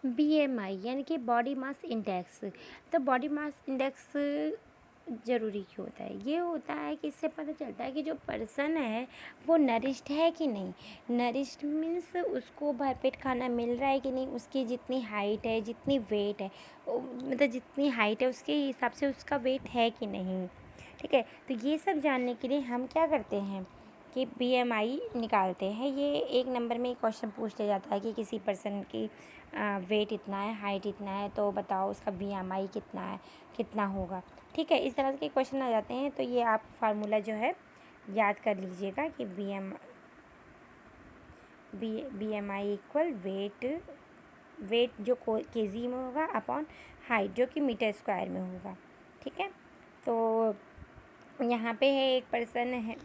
BMI यानी कि body mass index. तो बॉडी मास इंडेक्स ज़रूरी क्यों होता है? ये होता है कि इससे पता चलता है कि जो पर्सन है वो नरिश्ड है कि नहीं। नरिश्ड मीन्स उसको भरपेट खाना मिल रहा है कि नहीं, उसकी जितनी हाइट है, जितनी वेट है, मतलब जितनी हाइट है उसके हिसाब से उसका वेट है कि नहीं। ठीक है, तो ये सब जानने के लिए हम क्या करते हैं कि बीएमआई निकालते हैं। ये एक नंबर में क्वेश्चन पूछ लिया जाता है कि किसी पर्सन की वेट इतना है, हाइट इतना है, तो बताओ उसका बीएमआई कितना है, कितना होगा। ठीक है, इस तरह के क्वेश्चन आ जाते हैं। तो ये आप फार्मूला जो है याद कर लीजिएगा कि बीएमआई इक्वल वेट जो केजी में होगा अपॉन हाइट जो कि मीटर स्क्वायर में होगा। ठीक है, तो यहाँ पे है एक पर्सन है।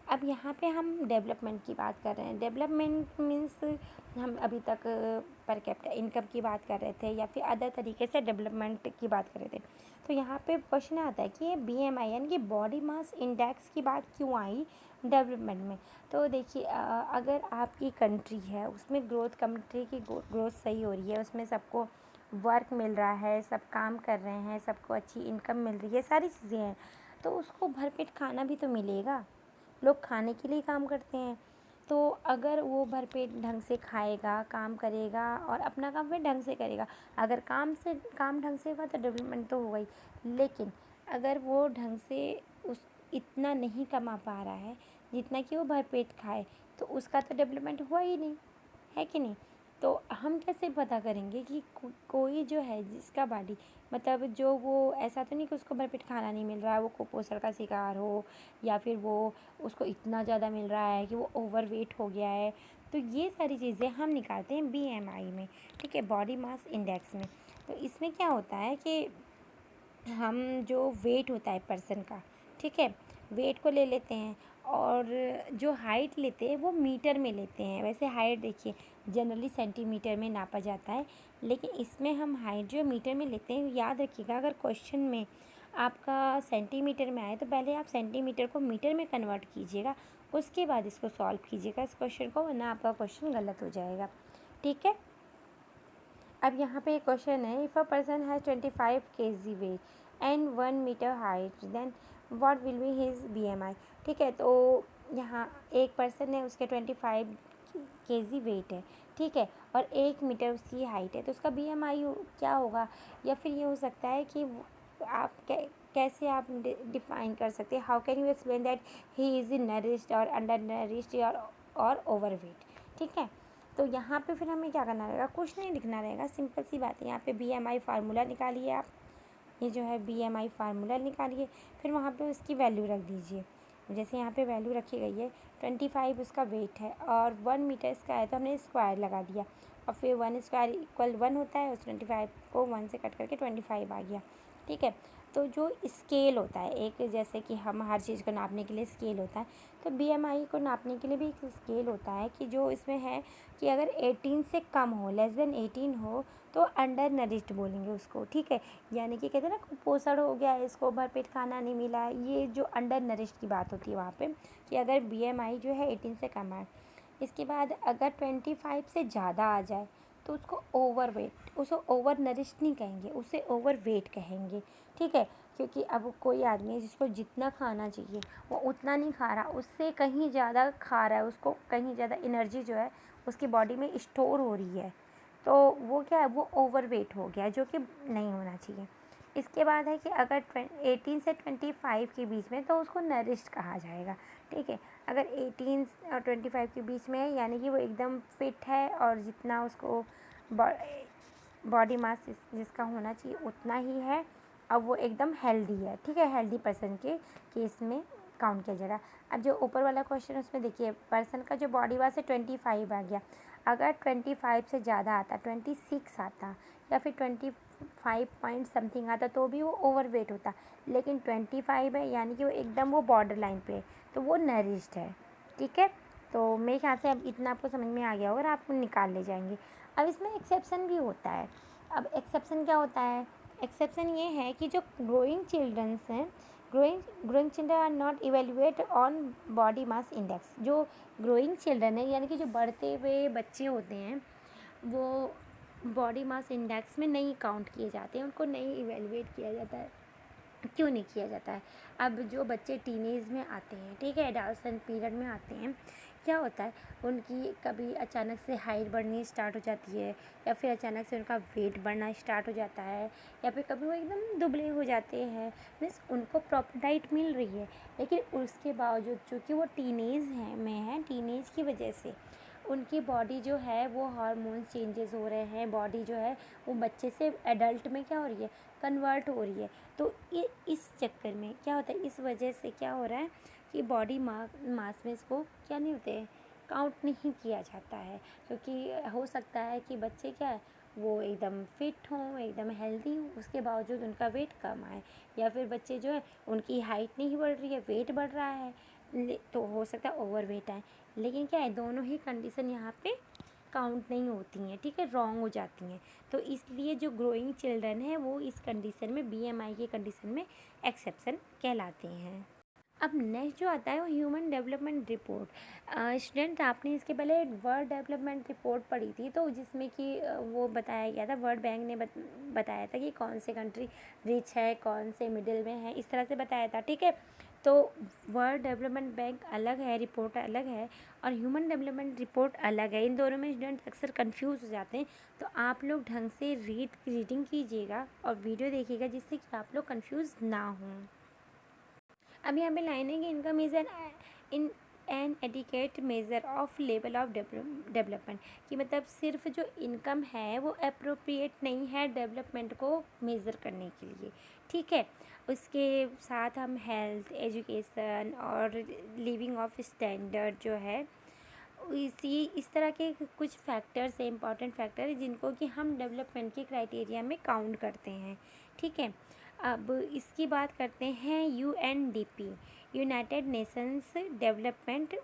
अब यहाँ पे हम डेवलपमेंट की बात कर रहे हैं। डेवलपमेंट मीन्स हम अभी तक पर कैपिटा इनकम की बात कर रहे थे या फिर अदर तरीके से डेवलपमेंट की बात कर रहे थे। तो यहाँ पे क्वेश्चन आता है कि ये बीएमआई यानी कि बॉडी मास इंडेक्स की बात क्यों आई डेवलपमेंट में। तो देखिए, अगर आपकी कंट्री है उसमें कंट्री की ग्रोथ सही हो रही है, उसमें सबको वर्क मिल रहा है, सब काम कर रहे हैं, सबको अच्छी इनकम मिल रही है, सारी चीज़ें हैं, तो उसको भरपेट खाना भी तो मिलेगा। लोग खाने के लिए काम करते हैं। तो अगर वो भरपेट ढंग से खाएगा, काम करेगा और अपना काम फिर ढंग से करेगा। अगर काम ढंग से होगा तो डेवलपमेंट तो होगा ही। लेकिन अगर वो ढंग से उस इतना नहीं कमा पा रहा है जितना कि वो भरपेट खाए, तो उसका तो डेवलपमेंट हुआ ही नहीं, है कि नहीं। तो हम कैसे पता करेंगे कि कोई जो है जिसका बॉडी मतलब जो वो ऐसा तो नहीं कि उसको भरपेट खाना नहीं मिल रहा है, वो कुपोषण का शिकार हो, या फिर वो उसको इतना ज़्यादा मिल रहा है कि वो ओवरवेट हो गया है। तो ये सारी चीज़ें हम निकालते हैं बीएमआई में। ठीक है, बॉडी मास इंडेक्स में। तो इसमें क्या होता है कि हम जो वेट होता है पर्सन का, ठीक है, वेट को ले लेते हैं और जो हाइट लेते हैं वो मीटर में लेते हैं। वैसे हाइट देखिए जनरली सेंटीमीटर में नापा जाता है, लेकिन इसमें हम हाइट जो मीटर में लेते हैं। याद रखिएगा, अगर क्वेश्चन में आपका सेंटीमीटर में आए तो पहले आप सेंटीमीटर को मीटर में कन्वर्ट कीजिएगा, उसके बाद इसको सॉल्व कीजिएगा इस क्वेश्चन को, वरना आपका क्वेश्चन गलत हो जाएगा। ठीक है, अब यहाँ पे एक क्वेश्चन है, if a person has 25 kg weight and 1 metre height then what will be his BMI. ठीक है, तो यहाँ एक पर्सन है, उसके 25 kg वेट है, ठीक है, और 1 मीटर उसकी हाइट है, तो उसका बीएमआई क्या होगा। या फिर ये हो सकता है कि आप कैसे आप डिफाइन कर सकते हैं, how can you explain that he is nourished और अंडर नरिश्ड और ओवरवेट। ठीक है, तो यहाँ पे फिर हमें क्या करना रहेगा, कुछ नहीं लिखना रहेगा, सिंपल सी बात है। यहाँ पे बीएमआई फार्मूला निकालिए आप, ये जो है बीएमआई फार्मूला निकालिए, फिर वहाँ पे उसकी वैल्यू रख दीजिए। जैसे यहाँ पे वैल्यू रखी गई है 25 उसका वेट है और 1 मीटर इसका है, तो हमने स्क्वायर लगा दिया और फिर 1 स्क्वायर इक्वल 1 होता है, उस 25 को 1 से कट करके 25 आ गया। ठीक है, तो जो स्केल होता है एक, जैसे कि हम हर चीज़ को नापने के लिए स्केल होता है, तो बीएमआई को नापने के लिए भी एक स्केल होता है कि जो इसमें है कि अगर 18 से कम हो, लेस देन 18 हो, तो अंडर नरिश्ड बोलेंगे उसको। ठीक है, यानी कि कहते हैं ना कुपोषण हो गया, इसको भरपेट खाना नहीं मिला, ये जो अंडर नरिश्ड की बात होती है वहाँ पे, कि अगर बीएमआई जो है 18 से कम है। इसके बाद अगर 25 से ज़्यादा आ जाए तो उसको ओवरवेट, उसे ओवर नरिश्ड नहीं कहेंगे, उसे ओवरवेट कहेंगे। ठीक है, क्योंकि अब कोई आदमी है जिसको जितना खाना चाहिए वो उतना नहीं खा रहा, उससे कहीं ज़्यादा खा रहा है, उसको कहीं ज़्यादा एनर्जी जो है उसकी बॉडी में स्टोर हो रही है, तो वो क्या है, वो ओवरवेट हो गया, जो कि नहीं होना चाहिए। इसके बाद है कि अगर 18 से 25 के बीच में, तो उसको नरिश्ड कहा जाएगा। ठीक है, अगर 18 और 25 के बीच में है, यानी कि वो एकदम फिट है और जितना उसको बॉडी मास जिसका होना चाहिए उतना ही है, अब वो एकदम हेल्दी है। ठीक है, हेल्दी पर्सन के केस में काउंट किया जाएगा। अब जो ऊपर वाला क्वेश्चन उसमें देखिए, पर्सन का जो बॉडी मास है 25 आ गया, अगर 25 से ज़्यादा आता, 26 आता या फिर 25 पॉइंट समथिंग आता, तो भी वो ओवरवेट होता। लेकिन 25 है, यानी कि वो एकदम वो बॉर्डर लाइन पे है, तो वो नरिश्ड है। ठीक है, तो मेरे ख्याल से अब इतना आपको समझ में आ गया होगा और आप निकाल ले जाएंगे। अब इसमें एक्सेप्शन भी होता है। अब एक्सेप्शन क्या होता है, एक्सेप्शन ये है कि जो ग्रोइंग चिल्ड्रंस हैं, growing children are not evaluate on body mass index. जो ग्रोइंग चिल्ड्रन है यानी कि जो बढ़ते हुए बच्चे होते हैं वो बॉडी मास इंडेक्स में नहीं काउंट किए जाते हैं, उनको नहीं इवेल्युएट किया जाता है। क्यों नहीं किया जाता है? अब जो बच्चे टीनेज में आते हैं, ठीक है, एडोलसेंट पीरियड में आते हैं, क्या होता है उनकी कभी अचानक से हाइट बढ़नी स्टार्ट हो जाती है, या फिर अचानक से उनका वेट बढ़ना स्टार्ट हो जाता है, या फिर कभी वो एकदम दुबले हो जाते हैं। मीन्स उनको प्रॉपर डाइट मिल रही है, लेकिन उसके बावजूद चूँकि वो टीनेज है, टीनेज की वजह से उनकी बॉडी जो है वो हार्मोन्स चेंजेस हो रहे हैं, बॉडी जो है वो बच्चे से एडल्ट में क्या हो रही है, कन्वर्ट हो रही है। तो इस चक्कर में क्या होता है, इस वजह से क्या हो रहा है कि बॉडी मास में इसको क्या नहीं होते, काउंट नहीं किया जाता है। क्योंकि हो सकता है कि बच्चे क्या है वो एकदम फिट हों, एकदम हेल्दी हों, उसके बावजूद उनका वेट कम आए, या फिर बच्चे जो है उनकी हाइट नहीं बढ़ रही है, वेट बढ़ रहा है, तो हो सकता है ओवर वेट आए। लेकिन क्या है दोनों ही कंडीशन यहाँ पे काउंट नहीं होती हैं, ठीक है, रॉन्ग हो जाती हैं। तो इसलिए जो ग्रोइंग चिल्ड्रन है वो इस कंडीशन में, बीएमआई के कंडीशन में एक्सेप्शन कहलाते हैं। अब नेक्स्ट जो आता है वो ह्यूमन डेवलपमेंट रिपोर्ट। स्टूडेंट आपने इसके पहले वर्ल्ड डेवलपमेंट रिपोर्ट पढ़ी थी, तो जिसमें कि वो बताया गया था, वर्ल्ड बैंक ने बताया था कि कौन से कंट्री रिच है, कौन से मिडिल में है, इस तरह से बताया था, ठीक है। तो वर्ल्ड डेवलपमेंट बैंक अलग है, रिपोर्ट अलग है, और ह्यूमन डेवलपमेंट रिपोर्ट अलग है। इन दोनों में स्टूडेंट अक्सर कंफ्यूज हो जाते हैं, तो आप लोग ढंग से रीडिंग कीजिएगा और वीडियो देखिएगा, जिससे कि आप लोग कंफ्यूज ना हों। अब यहाँ पे लाइन है कि income is an adequate measure of level of development, कि मतलब सिर्फ जो इनकम है वो अप्रोप्रिएट नहीं है डेवलपमेंट को मेज़र करने के लिए, ठीक है। उसके साथ हम हेल्थ, एजुकेशन और लिविंग ऑफ स्टैंडर्ड जो है इस तरह के कुछ फैक्टर्स हैं, इंपॉर्टेंट फैक्टर हैं, जिनको कि हम डेवलपमेंट के क्राइटेरिया में काउंट करते हैं, ठीक है। अब इसकी बात करते हैं UNDP, United Nations Development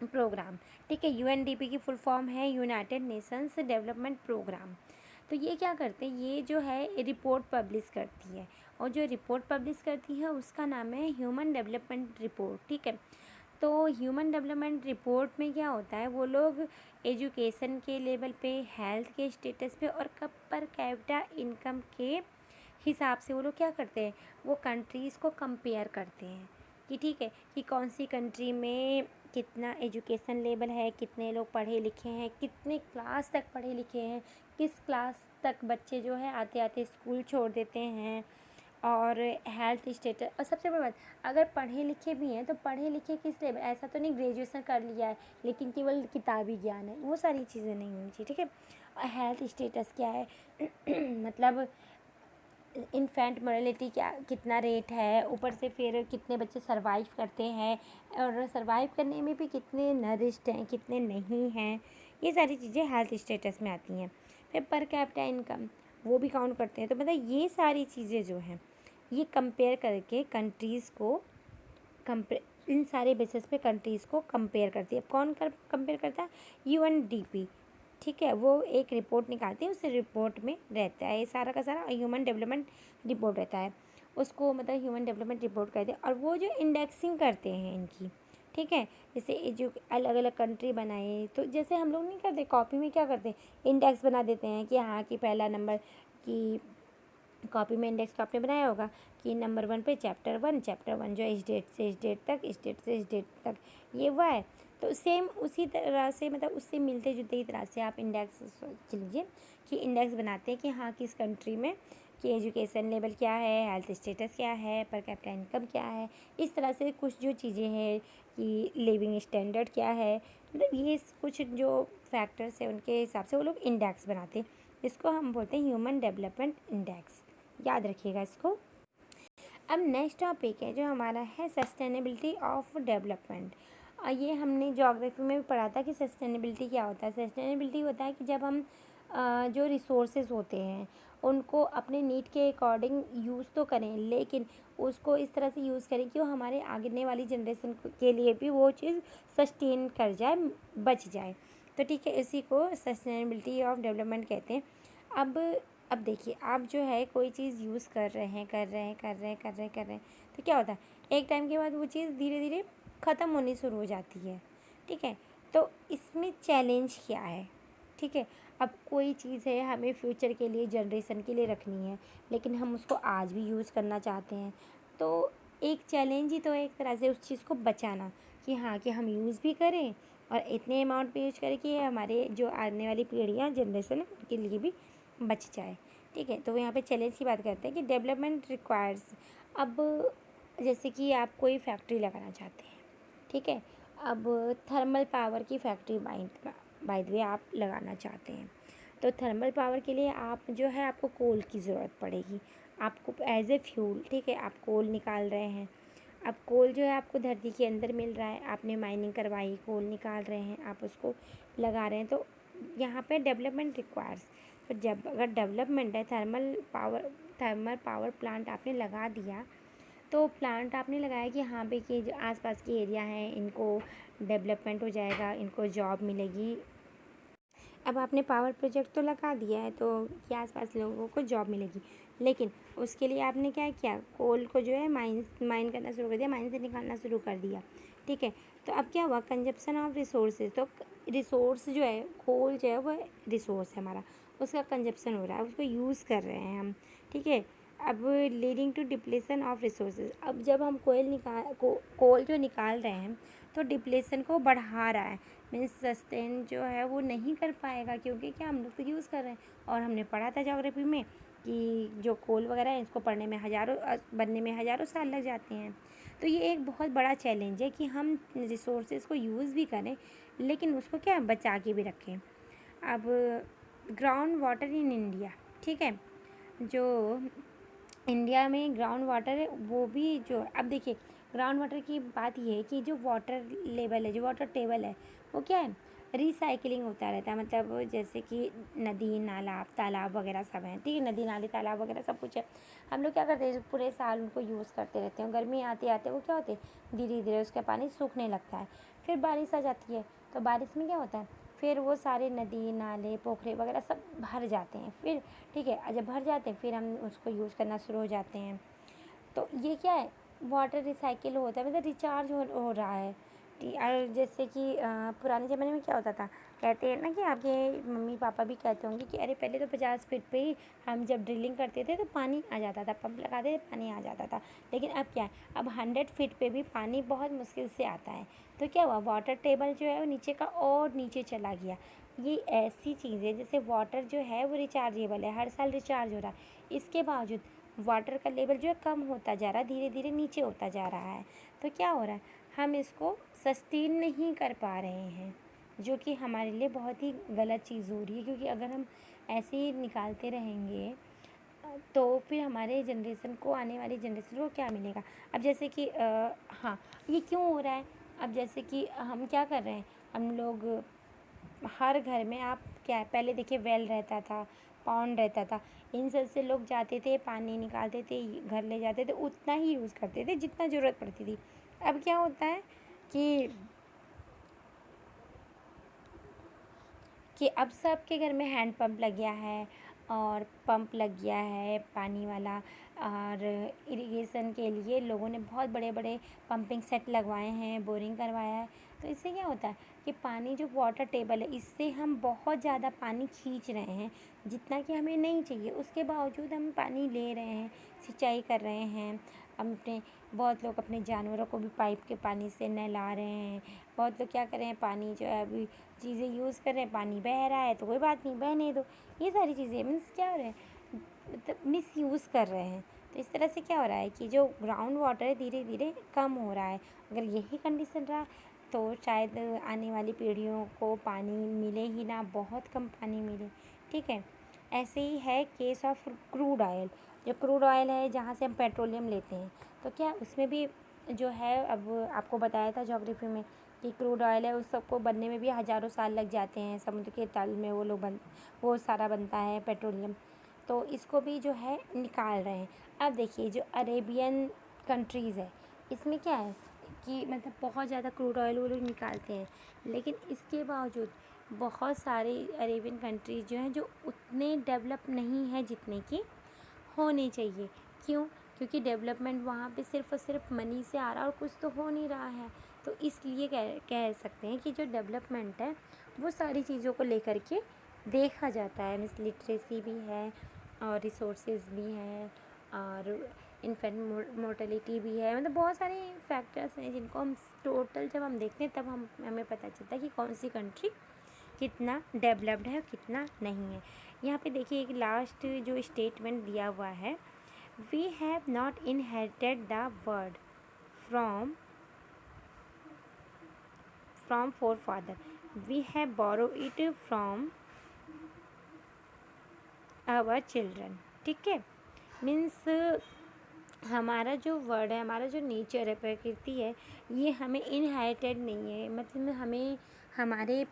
Programme, ठीक है। यूएनडीपी की फुल फॉर्म है यूनाइटेड नेशंस डेवलपमेंट प्रोग्राम। तो ये क्या करते हैं, ये जो है रिपोर्ट पब्लिश करती है, और जो रिपोर्ट पब्लिश करती है उसका नाम है ह्यूमन डेवलपमेंट रिपोर्ट, ठीक है। तो ह्यूमन डेवलपमेंट रिपोर्ट में क्या होता है, वो लोग एजुकेशन के लेवल पे, हेल्थ के स्टेटस पे और पर कैपिटा इनकम के हिसाब से वो लोग क्या करते हैं, वो कंट्रीज़ को कंपेयर करते हैं कि ठीक है कि कौन सी कंट्री में कितना एजुकेशन लेवल है, कितने लोग पढ़े लिखे हैं, कितने क्लास तक पढ़े लिखे हैं, किस क्लास तक बच्चे जो है आते आते स्कूल छोड़ देते हैं, और हेल्थ स्टेटस। और सबसे बड़ी बात, अगर पढ़े लिखे भी हैं तो पढ़े लिखे किस लेवल, ऐसा तो नहीं ग्रेजुएशन कर लिया है लेकिन केवल किताबी ज्ञान है, वो सारी चीज़ें नहीं होनी चाहिए, ठीक है। और हेल्थ स्टेटस क्या है मतलब इन्फेंट मोर्टेलिटी क्या, कितना रेट है, ऊपर से फिर कितने बच्चे सरवाइव करते हैं, और सरवाइव करने में भी कितने नरिश्ड हैं, कितने नहीं हैं, ये सारी चीज़ें हेल्थ स्टेटस में आती हैं। फिर पर कैपिटा इनकम वो भी काउंट करते हैं। तो मतलब ये सारी चीज़ें जो हैं ये कंपेयर करके कंट्रीज़ को इन सारे बेसिस पे कंट्रीज़ को कंपेयर करती है। कौन कंपेयर करता है, यूएनडीपी, ठीक है। वो एक रिपोर्ट निकालती है, उस रिपोर्ट में रहता है ये सारा का सारा ह्यूमन डेवलपमेंट रिपोर्ट रहता है, उसको मतलब ह्यूमन डेवलपमेंट रिपोर्ट कहते हैं। और वो जो इंडेक्सिंग करते हैं इनकी, ठीक है, जैसे जो अलग अलग कंट्री बनाए, तो जैसे हम लोग नहीं करते कॉपी में, क्या करते हैं इंडेक्स बना देते हैं कि हाँ कि पहला नंबर की कॉपी में इंडेक्स तो आपने बनाया होगा कि नंबर 1 पे चैप्टर 1 जो इस डेट से इस डेट तक, इस डेट से इस डेट तक ये हुआ है। तो सेम उसी तरह से मतलब उससे मिलते जुलते ही तरह से आप इंडेक्स लीजिए कि इंडेक्स बनाते हैं कि हाँ किस कंट्री में कि एजुकेशन लेवल क्या है, हेल्थ स्टेटस क्या है, पर कैपिटा इनकम क्या है, इस तरह से कुछ जो चीज़ें हैं कि लिविंग स्टैंडर्ड क्या है, मतलब ये कुछ जो फैक्टर्स हैं उनके हिसाब से वो लोग इंडेक्स बनाते हैं, इसको हम बोलते हैं ह्यूमन डेवलपमेंट इंडेक्स, याद रखिएगा इसको। अब नेक्स्ट टॉपिक है जो हमारा है सस्टेनेबिलिटी ऑफ डेवलपमेंट। ये हमने ज्योग्राफी में भी पढ़ा था कि सस्टेनेबिलिटी क्या होता है। सस्टेनेबिलिटी होता है कि जब हम जो रिसोर्सेज होते हैं उनको अपने नीड के अकॉर्डिंग यूज़ तो करें, लेकिन उसको इस तरह से यूज़ करें कि वो हमारे आगे वाली जनरेशन के लिए भी वो चीज़ सस्टेन कर जाए, बच जाए। तो ठीक है, इसी को सस्टेनेबिलिटी ऑफ डेवलपमेंट कहते हैं। अब अब देखिए आप जो है कोई चीज़ यूज़ कर रहे हैं कर रहे हैं कर रहे हैं कर रहे हैं कर रहे हैं, तो क्या होता है एक टाइम के बाद वो चीज़ धीरे धीरे ख़त्म होनी शुरू हो जाती है। ठीक है, तो इसमें चैलेंज क्या है? ठीक है, अब कोई चीज़ है हमें फ्यूचर के लिए जनरेशन के लिए रखनी है, लेकिन हम उसको आज भी यूज़ करना चाहते हैं, तो एक चैलेंज ही तो है एक तरह से उस चीज़ को बचाना, कि हाँ कि हम यूज़ भी करें और इतने अमाउंट पे यूज़ करें कि हमारे जो आने वाली पीढ़ियाँ जनरेशन है उनके लिए भी बच जाए। ठीक है, तो यहाँ पे चैलेंज की बात करते हैं कि डेवलपमेंट रिक्वायर्स। अब जैसे कि आप कोई फैक्ट्री लगाना चाहते हैं, ठीक है, अब थर्मल पावर की फैक्ट्री बाय द वे आप लगाना चाहते हैं, तो थर्मल पावर के लिए आप जो है आपको कोल की ज़रूरत पड़ेगी। आपको एज ए फ्यूल, ठीक है, आप कोल निकाल रहे हैं। अब कोल जो है आपको धरती के अंदर मिल रहा है, आपने माइनिंग करवाई, कोल निकाल रहे हैं, आप उसको लगा रहे हैं, तो यहाँ पे डेवलपमेंट रिक्वायर्स। तो जब अगर डेवलपमेंट है, थर्मल पावर प्लांट आपने लगा दिया, तो प्लांट आपने लगाया कि हाँ भाई कि जो आसपास के एरिया हैं इनको डेवलपमेंट हो जाएगा, इनको जॉब मिलेगी। अब आपने पावर प्रोजेक्ट तो लगा दिया है तो कि आसपास लोगों को जॉब मिलेगी, लेकिन उसके लिए आपने क्या किया, कोल को जो है माइन करना शुरू कर दिया, माइन से निकालना शुरू कर दिया। ठीक है, तो अब क्या हुआ, कंजप्शन ऑफ रिसोर्सेज। तो रिसोर्स जो है, कोल जो है वो रिसोर्स है हमारा, उसका कंजप्शन हो रहा है, उसको यूज़ कर रहे हैं हम। ठीक है, अब leading to depletion of resources. अब जब हम कोल जो निकाल रहे हैं तो डिप्लेशन को बढ़ा रहा है, मीन्स सस्टेन जो है वो नहीं कर पाएगा, क्योंकि क्या हम लोग तो यूज़ कर रहे हैं। और हमने पढ़ा था ज्योग्राफी में कि जो कोल वगैरह है इसको पढ़ने में बनने में हज़ारों साल लग जाते हैं। तो ये एक बहुत बड़ा चैलेंज है कि हम रिसोर्सेज को यूज़ भी करें, लेकिन उसको क्या बचा के भी रखें। अब ग्राउंड वाटर इन इंडिया, ठीक है, जो इंडिया में ग्राउंड वाटर है वो भी जो, अब देखिए ग्राउंड वाटर की बात ये है कि जो वाटर लेवल है, जो वाटर टेबल है, वो क्या है, रिसाइकिलिंग होता रहता है। मतलब जैसे कि नदी नाला तालाब वगैरह सब हैं, ठीक है, नदी नाले तालाब वगैरह सब कुछ है। हम लोग क्या करते हैं, पूरे साल उनको यूज़ करते रहते हैं, गर्मी आते आते वो क्या होते हैं, धीरे धीरे उसका पानी सूखने लगता है। फिर बारिश आ जाती है, तो बारिश में क्या होता है, फिर वो सारे नदी नाले पोखरे वगैरह सब भर जाते हैं। फिर ठीक है, जब भर जाते हैं फिर हम उसको यूज़ करना शुरू हो जाते हैं। तो ये क्या है, वाटर रिसाइकिल होता है, मतलब रिचार्ज हो रहा है। और जैसे कि पुराने ज़माने में क्या होता था, कहते हैं ना कि आपके मम्मी पापा भी कहते होंगे कि अरे पहले तो 50 फीट पे ही हम जब ड्रिलिंग करते थे तो पानी आ जाता था, पंप लगाते थे पानी आ जाता था। लेकिन अब क्या है, अब 100 फीट पे भी पानी बहुत मुश्किल से आता है। तो क्या हुआ, वाटर टेबल जो है वो नीचे का और नीचे चला गया। ये ऐसी चीज़ है, जैसे वाटर जो है वो रिचार्जेबल है, हर साल रिचार्ज हो रहा है, इसके बावजूद वाटर का लेवल जो है कम होता जा रहा है, धीरे धीरे नीचे होता जा रहा है। तो क्या हो रहा है, हम इसको सस्टेन नहीं कर पा रहे हैं, जो कि हमारे लिए बहुत ही गलत चीज़ हो रही है, क्योंकि अगर हम ऐसे ही निकालते रहेंगे तो फिर हमारे जनरेशन को, आने वाली जनरेशन को क्या मिलेगा। अब जैसे कि हाँ, ये क्यों हो रहा है, अब जैसे कि हम क्या कर रहे हैं, हम लोग हर घर में, आप क्या है, पहले देखिए वेल रहता था, पॉन्ड रहता था, इन सब से लोग जाते थे पानी निकालते थे, घर ले जाते थे, उतना ही यूज़ करते थे जितना ज़रूरत पड़ती थी। अब क्या होता है कि अब सबके घर में हैंड पंप लग गया है, और पंप लग गया है पानी वाला, और इरिगेशन के लिए लोगों ने बहुत बड़े बड़े पंपिंग सेट लगवाए हैं, बोरिंग करवाया है। तो इससे क्या होता है कि पानी जो वाटर टेबल है, इससे हम बहुत ज़्यादा पानी खींच रहे हैं, जितना कि हमें नहीं चाहिए, उसके बावजूद हम पानी ले रहे हैं, सिंचाई कर रहे हैं। हम अपने बहुत लोग अपने जानवरों को भी पाइप के पानी से नहला रहे हैं। बहुत लोग क्या कर रहे हैं, पानी जो है अभी चीज़ें यूज़ कर रहे हैं, पानी बह रहा है तो कोई बात नहीं, बहने दो। ये सारी चीज़ें मीन्स क्या हो रहा है, मतलब मिस यूज़ कर रहे हैं। तो इस तरह से क्या हो रहा है कि जो ग्राउंड वाटर है धीरे धीरे कम हो रहा है। अगर यही कंडीशन रहा तो शायद आने वाली पीढ़ियों को पानी मिले ही ना, बहुत कम पानी मिले। ठीक है, ऐसे ही है केस ऑफ क्रूड ऑयल। जो क्रूड ऑयल है, जहाँ से हम पेट्रोलियम लेते हैं, तो क्या उसमें भी जो है, अब आपको बताया था ज्योग्राफी में कि क्रूड ऑयल है, उस सबको बनने में भी हज़ारों साल लग जाते हैं, समुद्र के तल में वो सारा बनता है पेट्रोलियम। तो इसको भी जो है निकाल रहे हैं। अब देखिए जो अरेबियन कंट्रीज़ है, इसमें क्या है कि मतलब बहुत ज़्यादा क्रूड ऑयल वो लोग निकालते हैं, लेकिन इसके बावजूद बहुत सारे अरेबियन कंट्रीज़ जो हैं जो उतने डेवलप नहीं है जितने की होने चाहिए। क्यों? क्योंकि डेवलपमेंट वहाँ पे सिर्फ़ और सिर्फ मनी से आ रहा है और कुछ तो हो नहीं रहा है। तो इसलिए कह सकते हैं कि जो डेवलपमेंट है वो सारी चीज़ों को लेकर के देखा जाता है। मीन्स लिटरेसी भी है और रिसोर्सेज भी हैं और इन्फेंट मोर्टेलिटी भी है, मतलब बहुत सारे फैक्टर्स हैं जिनको हम टोटल जब हम देखते हैं तब हमें पता चलता है कि कौन सी कंट्री कितना डेवलप्ड है और कितना नहीं है। यहाँ पे देखिए एक लास्ट जो स्टेटमेंट दिया हुआ है, we have not inherited the word from forefather, we have borrowed it from our children। ठीक है, मीन्स हमारा जो वर्ड है, हमारा जो नेचर है, प्रकृति है, ये हमें इनहेरिटेड नहीं है, मतलब हमें हमारे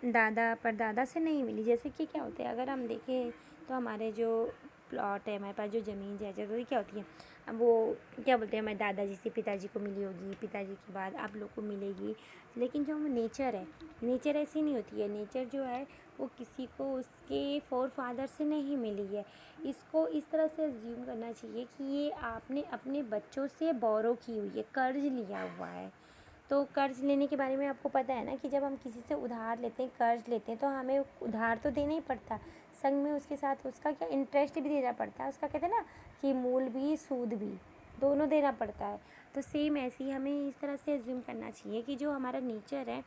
दादा परदादा से नहीं मिली। जैसे कि क्या होता है, अगर हम देखें तो हमारे जो प्लॉट है, हमारे पास जो ज़मीन जायदाद होती है क्या होती है, अब वो क्या बोलते हैं, हमारे दादाजी से पिताजी को मिली होगी, पिताजी के बाद आप लोग को मिलेगी। लेकिन जो नेचर है, नेचर ऐसी नहीं होती है। नेचर जो है वो किसी को उसके फोर फादर से नहीं मिली है। इसको इस तरह से अज्यूम करना चाहिए कि ये आपने अपने बच्चों से बोरो की हुई है, कर्ज लिया हुआ है। तो कर्ज लेने के बारे में आपको पता है ना कि जब हम किसी से उधार लेते हैं, कर्ज लेते हैं, तो हमें उधार तो देना ही पड़ता, संग में उसके साथ उसका क्या इंटरेस्ट भी देना पड़ता है। उसका कहते हैं ना कि मूल भी सूद भी दोनों देना पड़ता है। तो सेम ऐसे ही हमें इस तरह से अज्यूम करना चाहिए कि जो हमारा नेचर है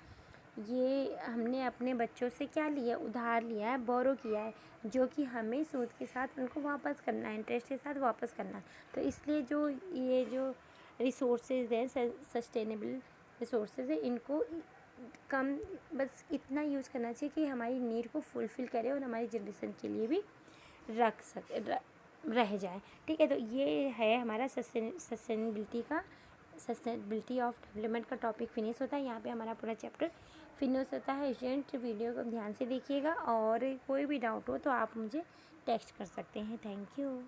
ये हमने अपने बच्चों से क्या लिया, उधार लिया है, बोरो किया है, जो कि हमें सूद के साथ उनको वापस करना है, इंटरेस्ट के साथ वापस करना है। तो इसलिए जो ये जो रिसोर्सेज हैं, सस्टेनेबल रिसोर्सेज है, इनको कम बस इतना यूज़ करना चाहिए कि हमारी नीड को फुलफ़िल करे और हमारी जनरेशन के लिए भी रह जाए। ठीक है, तो ये है हमारा सस्टेनेबिलिटी ऑफ डेवलपमेंट का टॉपिक फिनिश होता है। यहाँ पे हमारा पूरा चैप्टर फिनिश होता है। स्टूडेंट वीडियो को ध्यान से देखिएगा और कोई भी डाउट हो तो आप मुझे टेक्स्ट कर सकते हैं। Thank you.